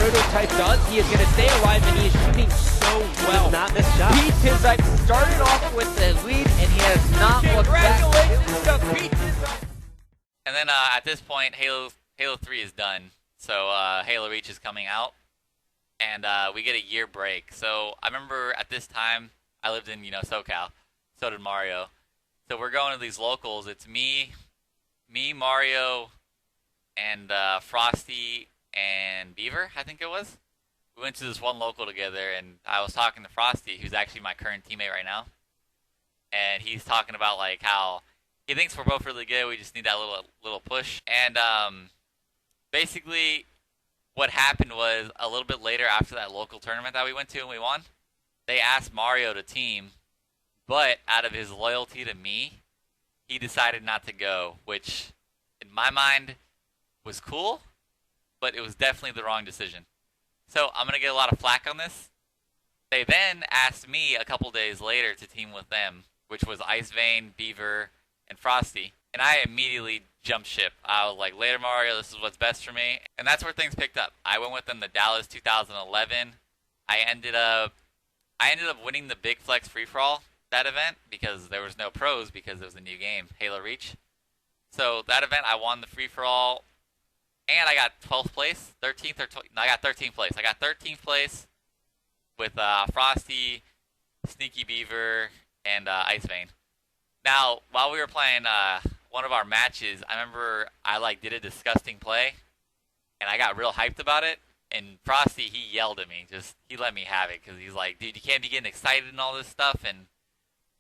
Prototype does. He is going to stay alive, and he is shooting so well. Not this shot. Pete Tizzite started off with the lead, and he has not looked back. Congratulations to Pete Tizzite. And then at this point, Halo 3 is done. So Halo Reach is coming out, and we get a year break. So I remember at this time, I lived in SoCal. So did Mario. So we're going to these locals. It's me, Mario, and Frosty and Beaver, I think it was. We went to this one local together, and I was talking to Frosty, who's actually my current teammate right now. And he's talking about like how he thinks we're both really good. We just need that little push. And basically, what happened was a little bit later after that local tournament that we went to and we won, they asked Mario to team, but out of his loyalty to me, he decided not to go, which in my mind was cool, but it was definitely the wrong decision. So I'm going to get a lot of flack on this. They then asked me a couple days later to team with them, which was Ice Vein, Beaver, and Frosty. And I immediately jumped ship. I was like, later Mario, this is what's best for me. And that's where things picked up. I went with them to Dallas 2011. I ended up winning the Big Flex Free-For-All that event because there was no pros because it was a new game, Halo Reach. So that event, I won the free-for-all, and I got 12th place, 13th or 12th. No, I got 13th place. I got 13th place with Frosty, Sneaky Beaver, and Ice Vein. Now, while we were playing one of our matches, I remember I did a disgusting play, and I got real hyped about it. And Frosty, he yelled at me. He let me have it because he's like, dude, you can't be getting excited and all this stuff, and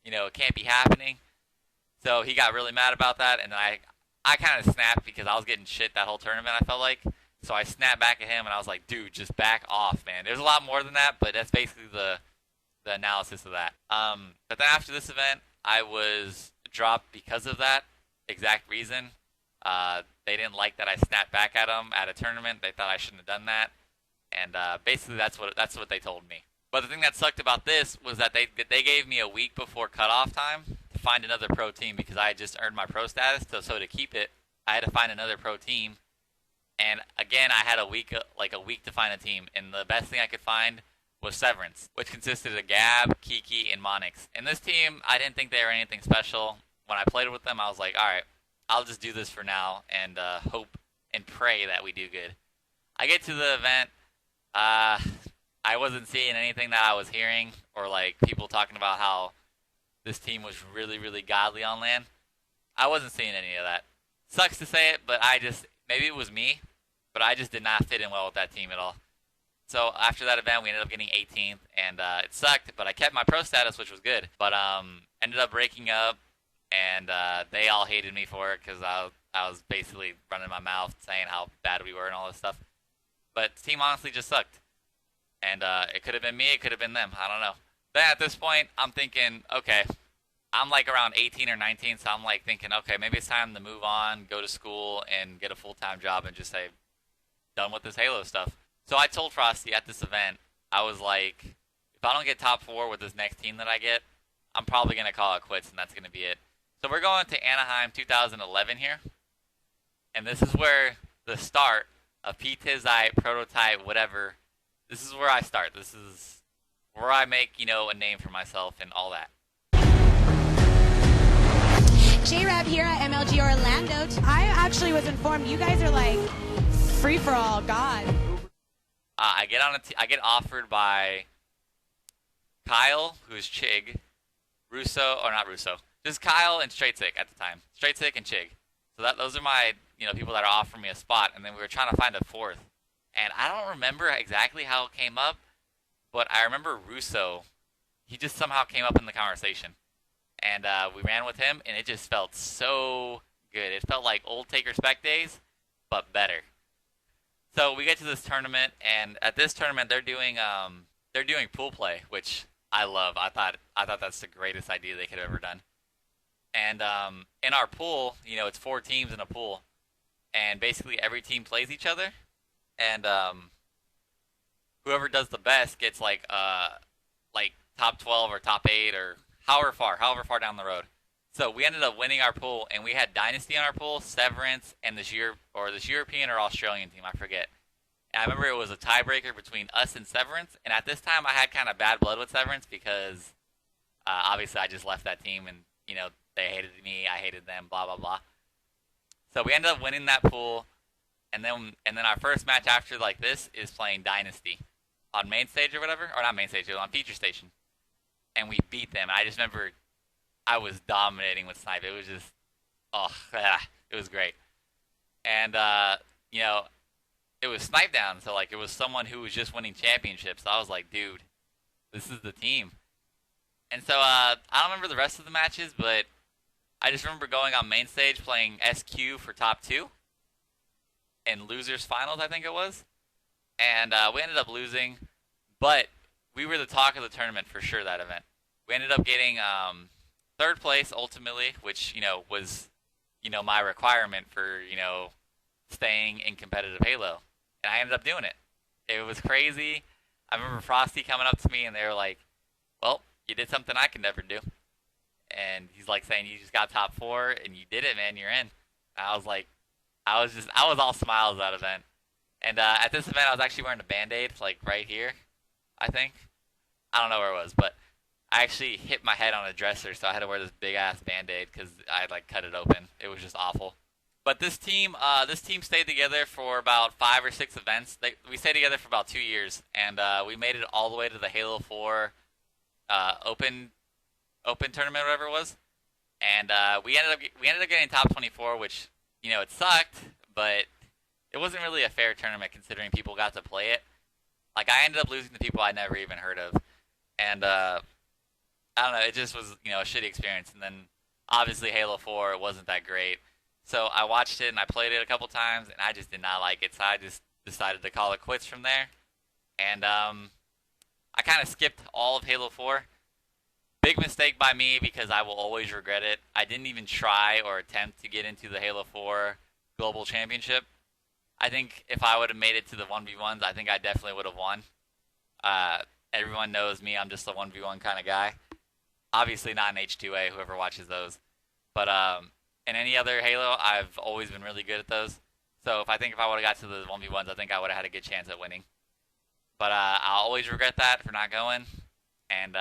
it can't be happening. So he got really mad about that, and I kind of snapped because I was getting shit that whole tournament, I felt like. So I snapped back at him, and I was like, dude, just back off, man. There's a lot more than that, but that's basically the analysis of that. But then after this event, I was dropped because of that exact reason. They didn't like that I snapped back at them at a tournament. They thought I shouldn't have done that. And basically that's what they told me. But the thing that sucked about this was that they gave me a week before cutoff time to find another pro team because I had just earned my pro status. So to keep it, I had to find another pro team. And again, I had a week to find a team. And the best thing I could find was Severance, which consisted of Gab, Kiki, and Monix. And this team, I didn't think they were anything special. When I played with them, I was like, all right, I'll just do this for now and hope and pray that we do good. I get to the event. I wasn't seeing anything that I was hearing or people talking about how this team was really, really godly on LAN. I wasn't seeing any of that. Sucks to say it, but maybe it was me, but I just did not fit in well with that team at all. So after that event, we ended up getting 18th, and it sucked, but I kept my pro status, which was good. But ended up breaking up, and they all hated me for it because I was basically running my mouth saying how bad we were and all this stuff. But the team honestly just sucked. And it could have been me, it could have been them. I don't know. Then at this point, I'm thinking, okay, I'm around 18 or 19, so I'm thinking, okay, maybe it's time to move on, go to school, and get a full-time job and just say, done with this Halo stuff. So I told Frosty at this event, I was like, if I don't get top 4 with this next team that I get, I'm probably going to call it quits, and that's going to be it. So we're going to Anaheim 2011 here. And this is where the start of Pete Tizzite, Prototype, whatever, this is where I start. This is where I make, a name for myself and all that. J-Rab here at MLG Orlando. I actually was informed you guys are free-for-all god. I get offered by Kyle, who's Chig, just Kyle and Straight Sick at the time. Straight Sick and Chig. So those are my people that are offering me a spot, and then we were trying to find a fourth. And I don't remember exactly how it came up, but I remember Russo. He just somehow came up in the conversation. And we ran with him, and it just felt so good. It felt like old Taker Spec days, but better. So we get to this tournament, and at this tournament they're doing pool play, which I love. I thought that's the greatest idea they could have ever done. And in our pool, it's 4 teams in a pool, and basically every team plays each other, and whoever does the best gets top 12 or top 8 or however far down the road. So we ended up winning our pool, and we had Dynasty on our pool, Severance, and this European or Australian team, I forget. And I remember it was a tiebreaker between us and Severance. And at this time, I had kind of bad blood with Severance because obviously I just left that team and, you know, they hated me, I hated them, blah, blah, blah. So we ended up winning that pool. And then our first match after like this is playing Dynasty on main stage or whatever. Or not main stage, on Feature Station. And we beat them. And I just remember I was dominating with Snipe. It was just, it was great. And, you know, it was Snipe down. So, like, it was someone who was just winning championships. So I was like, dude, this is the team. And so, I don't remember the rest of the matches, but I just remember going on main stage playing SQ for top 2. In losers finals, I think it was. And we ended up losing, but we were the talk of the tournament for sure that event. We ended up getting 3rd place ultimately, which, you know, was, you know, my requirement for, you know, staying in competitive Halo. And I ended up doing it. It was crazy. I remember Frosty coming up to me and they were like, well, you did something I could never do. And he's like saying, you just got top 4 and you did it, man, you're in. And I was like, I was all smiles that event. And at this event, I was actually wearing a Band-Aid, like right here, I think. I don't know where it was, but I actually hit my head on a dresser, so I had to wear this big-ass Band-Aid because I like cut it open. It was just awful. But this team stayed together for about 5 or 6 events. We stayed together for about 2 years, and we made it all the way to the Halo 4 open tournament, whatever it was. And we ended up getting top 24, which, you know, it sucked, but it wasn't really a fair tournament considering people got to play it. Like, I ended up losing to people I never even heard of. And, I don't know, it just was, you know, a shitty experience. And then, obviously, Halo 4, it wasn't that great. So I watched it and I played it a couple times, and I just did not like it. So I just decided to call it quits from there. And I kind of skipped all of Halo 4. Big mistake by me because I will always regret it. I didn't even try or attempt to get into the Halo 4 Global Championship. I think if I would have made it to the 1v1s, I think I definitely would have won. Everyone knows me. I'm just a 1v1 kind of guy. Obviously not in H2A, whoever watches those. But in any other Halo, I've always been really good at those. So if I would have got to the 1v1s, I think I would have had a good chance at winning. But I'll always regret that for not going. And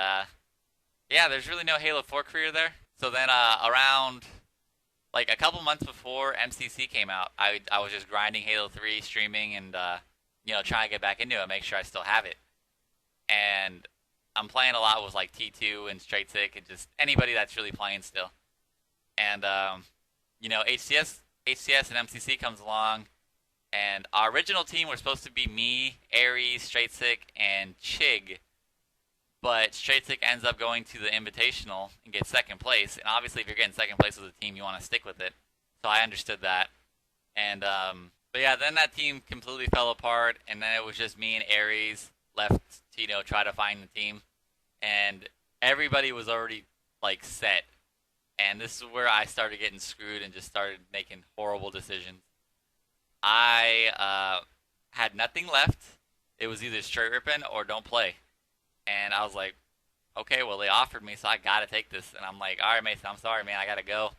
yeah, there's really no Halo 4 career there. So then around like a couple months before MCC came out, I was just grinding Halo 3, streaming, and you know, trying to get back into it, make sure I still have it. And I'm playing a lot with like T2 and Straight Sick and just anybody that's really playing still. And you know, HCS and MCC comes along, and our original team was supposed to be me, Ares, Straight Sick, and Chig. But Straight Sick ends up going to the Invitational and gets 2nd place. And obviously, if you're getting 2nd place with a team, you want to stick with it. So I understood that. And but yeah, then that team completely fell apart, and then it was just me and Ares left to, you know, try to find the team. And everybody was already like set. And this is where I started getting screwed and just started making horrible decisions. I had nothing left. It was either straight ripping or don't play. And I was like, okay, well, they offered me, so I got to take this. And I'm like, all right, Mason, I'm sorry, man, I got to go.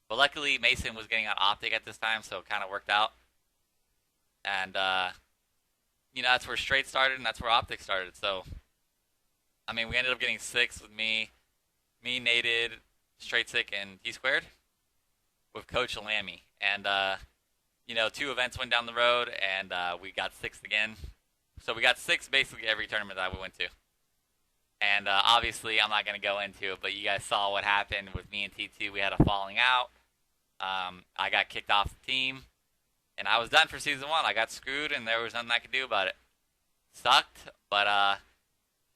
But luckily, Mason was getting on Optic at this time, so it kind of worked out. And, you know, that's where Straight started, and that's where Optic started. So, I mean, we ended up getting 6 with me, Nated, Straight Sick, and T-Squared with Coach Alami. And, you know, 2 events went down the road, and we got 6th again. So we got 6 basically every tournament that we went to. And obviously, I'm not going to go into it, but you guys saw what happened with me and T2. We had a falling out. I got kicked off the team, and I was done for Season 1. I got screwed, and there was nothing I could do about it. Sucked, but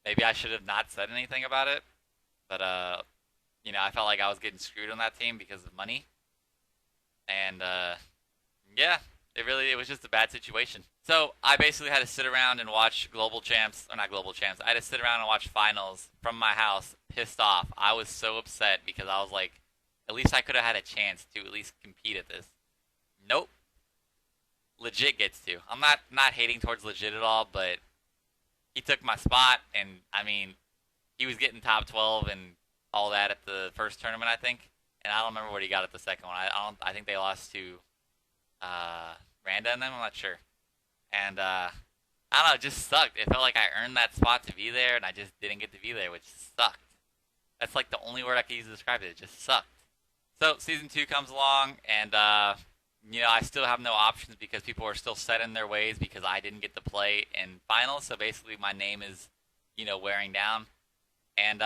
maybe I should have not said anything about it. But, you know, I felt like I was getting screwed on that team because of money. And, yeah, it was just a bad situation. So I basically had to sit around and watch Global Champs, or not Global Champs, I had to sit around and watch finals from my house, pissed off. I was so upset because I was like, at least I could have had a chance to at least compete at this. Nope. Legit gets to. I'm not hating towards Legit at all, but he took my spot, and I mean, he was getting top 12 and all that at the first tournament, I think. And I don't remember what he got at the second one. I think they lost to Randa and them, I'm not sure. And I don't know, it just sucked. It felt like I earned that spot to be there, and I just didn't get to be there, which sucked. That's like the only word I could use to describe it. It just sucked. So Season 2 comes along, and I still have no options because people are still set in their ways because I didn't get to play in finals. So basically, my name is, wearing down. And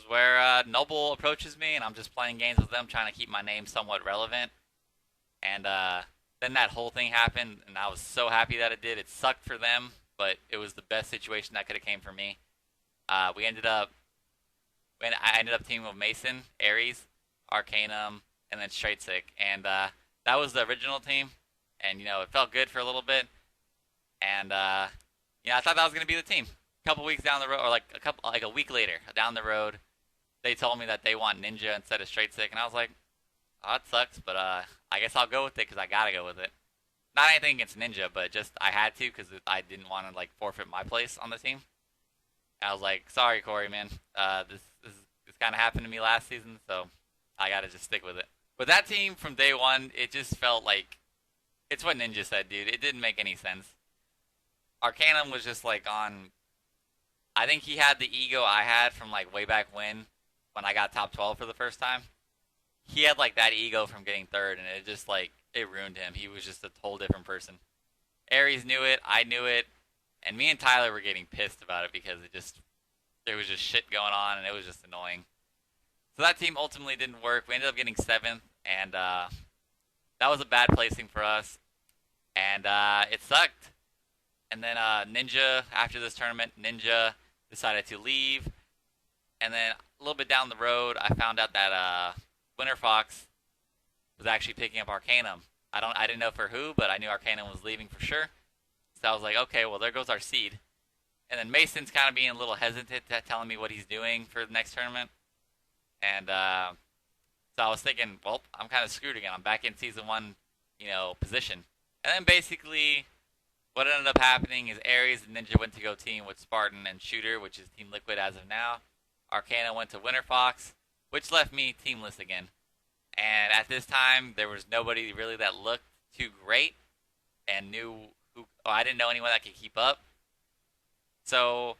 where Noble approaches me, and I'm just playing games with them, trying to keep my name somewhat relevant. And then that whole thing happened, and I was so happy that it did. It sucked for them, but it was the best situation that could have came for me. I ended up teaming with Mason, Ares, Arcanum, and then Straight Sick, and that was the original team. And it felt good for a little bit, and I thought that was gonna be the team. A couple weeks down the road, or like a week later down the road, they told me that they want Ninja instead of Straight Sick, and I was like, oh, that sucks, but I guess I'll go with it because I gotta go with it. Not anything against Ninja, but just I had to because I didn't want to forfeit my place on the team. I was like, sorry, Corey, man. This kind of happened to me last season, so I gotta just stick with it. But that team from day one, it just felt like it's what Ninja said, dude. It didn't make any sense. Arcanum was just on. I think he had the ego I had from way back when I got top 12 for the first time. He had that ego from getting third, and it just it ruined him. He was just a whole different person. Ares knew it, I knew it, and me and Tyler were getting pissed about it because there was just shit going on, and it was just annoying. So that team ultimately didn't work. We ended up getting 7th, and that was a bad placing for us, and it sucked. And then Ninja, after this tournament, Ninja decided to leave, and then a little bit down the road, I found out that Winter Fox was actually picking up Arcanum. I didn't know for who, but I knew Arcanum was leaving for sure. So I was like, okay, well, there goes our seed. And then Mason's kind of being a little hesitant at telling me what he's doing for the next tournament. And so I was thinking, well, I'm kind of screwed again. I'm back in Season 1, position. And then basically what ended up happening is Ares and Ninja went to go team with Spartan and Shooter, which is Team Liquid as of now. Arcana went to Winter Fox, which left me teamless again. And at this time, there was nobody really that looked too great and knew who. Oh, I didn't know anyone that could keep up. So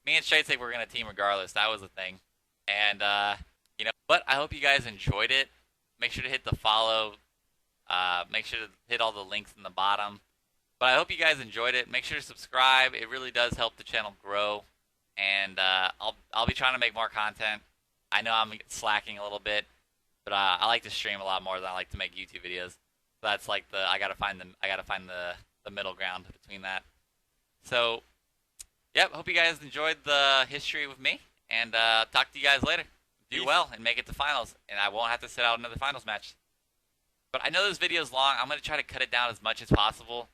me and Straight Sick were going to team regardless. That was the thing. And, but I hope you guys enjoyed it. Make sure to hit the follow. Make sure to hit all the links in the bottom. But I hope you guys enjoyed it. Make sure to subscribe. It really does help the channel grow. And I'll be trying to make more content. I know I'm slacking a little bit, but I like to stream a lot more than I like to make YouTube videos. So that's I gotta find the middle ground between that. So, yep. Hope you guys enjoyed the history with me, and talk to you guys later. Do well and make it to finals, and I won't have to sit out another finals match. But I know this video is long. I'm gonna try to cut it down as much as possible.